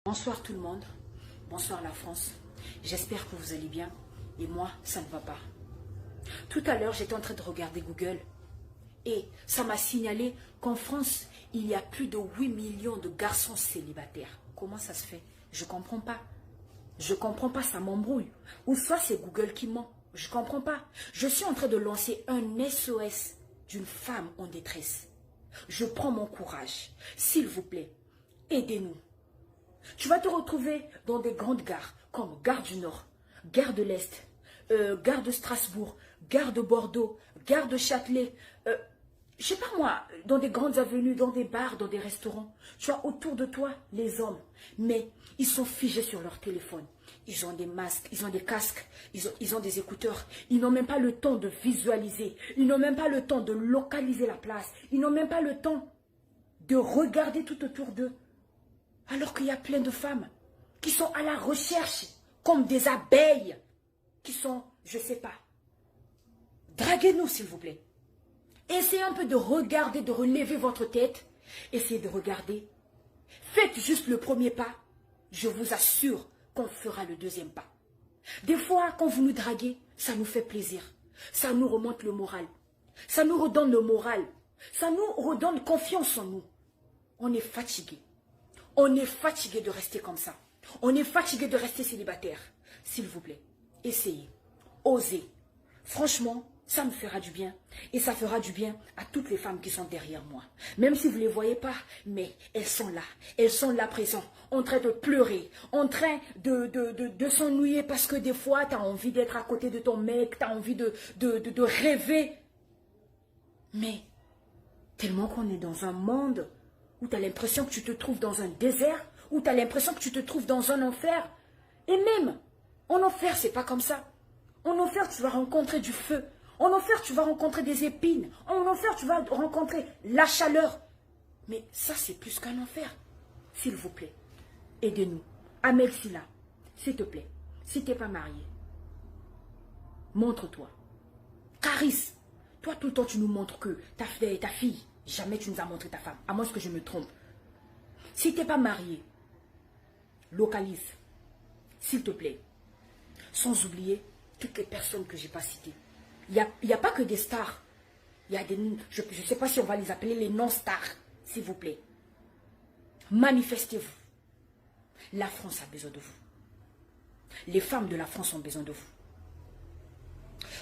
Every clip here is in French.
Bonsoir tout le monde, bonsoir la France, j'espère que vous allez bien et moi ça ne va pas. Tout à l'heure j'étais en train de regarder Google et ça m'a signalé qu'en France il y a plus de 8 millions de garçons célibataires. Comment ça se fait? Je comprends pas. Je comprends pas, ça m'embrouille. Ou soit c'est Google qui ment, je comprends pas. Je suis en train de lancer un SOS d'une femme en détresse. Je prends mon courage, s'il vous plaît, aidez-nous. Tu vas te retrouver dans des grandes gares, comme Gare du Nord, Gare de l'Est, Gare de Strasbourg, Gare de Bordeaux, Gare de Châtelet, je sais pas moi, dans des grandes avenues, dans des bars, dans des restaurants. Tu as autour de toi les hommes, mais ils sont figés sur leur téléphone. Ils ont des masques, ils ont des casques, ils ont des écouteurs. Ils n'ont même pas le temps de visualiser. Ils n'ont même pas le temps de localiser la place. Ils n'ont même pas le temps de regarder tout autour d'eux. Alors qu'il y a plein de femmes qui sont à la recherche, comme des abeilles, qui sont, je ne sais pas. Draguez-nous, s'il vous plaît. Essayez un peu de regarder, de relever votre tête. Essayez de regarder. Faites juste le premier pas. Je vous assure qu'on fera le deuxième pas. Des fois, quand vous nous draguez, ça nous fait plaisir. Ça nous remonte le moral. Ça nous redonne le moral. Ça nous redonne confiance en nous. On est fatigué. On est fatigué de rester comme ça. On est fatigué de rester célibataire. S'il vous plaît, essayez. Osez. Franchement, ça me fera du bien. Et ça fera du bien à toutes les femmes qui sont derrière moi. Même si vous ne les voyez pas, mais elles sont là. Elles sont là présentes, en train de pleurer, en train de s'ennuyer parce que des fois, tu as envie d'être à côté de ton mec, tu as envie de rêver. Mais tellement qu'on est dans un monde où tu as l'impression que tu te trouves dans un désert, où tu as l'impression que tu te trouves dans un enfer. Et même, en enfer, c'est pas comme ça. En enfer, tu vas rencontrer du feu. En enfer, tu vas rencontrer des épines. En enfer, tu vas rencontrer la chaleur. Mais ça, c'est plus qu'un enfer. S'il vous plaît, aidez-nous. Amel Silla, s'il te plaît, si tu n'es pas marié, montre-toi. Caris, toi, tout le temps, tu nous montres que ta fille, jamais tu nous as montré ta femme, à moins que je me trompe. Si tu n'es pas marié, localise, s'il te plaît. Sans oublier toutes les personnes que je n'ai pas citées. Il n'y a pas que des stars. Il y a des, je ne sais pas si on va les appeler les non-stars, s'il vous plaît. Manifestez-vous. La France a besoin de vous. Les femmes de la France ont besoin de vous.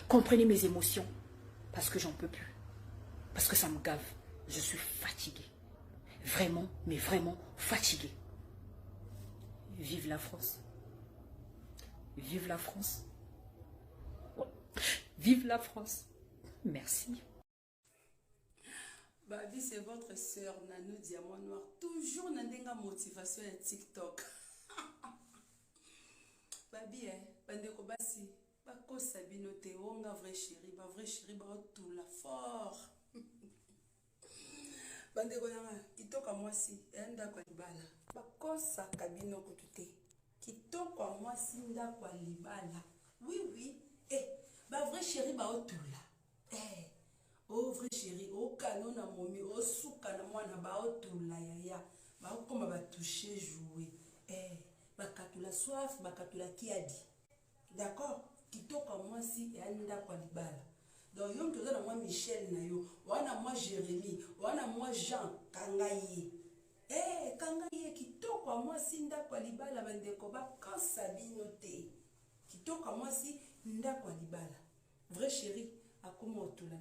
Comprenez mes émotions, parce que j'en peux plus. Parce que ça me gave. Je suis fatiguée. Vraiment, mais vraiment fatiguée. Vive la France. Vive la France. Vive la France. Merci. Babi, c'est votre sœur Nanou Diamant Noir. Toujours dans une motivation et TikTok. Babi, bandeko basi, bako sabino te onga vrai chéri, ba tout la fort. Bandeko nanga, kitoko mwasi, enda kwa libala. Bako sakabino kutute. Kitoko mwasi nda kwa libala. Oui, oui. Ba vrai chéri ba otula. Oh vrai chéri, oh canon na momi, oh souka na mwana ba otula yaya. Ba okoma ba toucher jouer. Bakatula soif, bakatula kiadi. D'accord? Kitoko mwasi enda kwa libala. Donc yon toza na moi Michel na yo, wana moi Jérémy, wana moi Jean Kangaye. Kangaye kitoko mwasi nda kwa libala bandeko ba kansabino te. Kitoko mwasi nda kwa libala. Vrai chéri, akoma otula na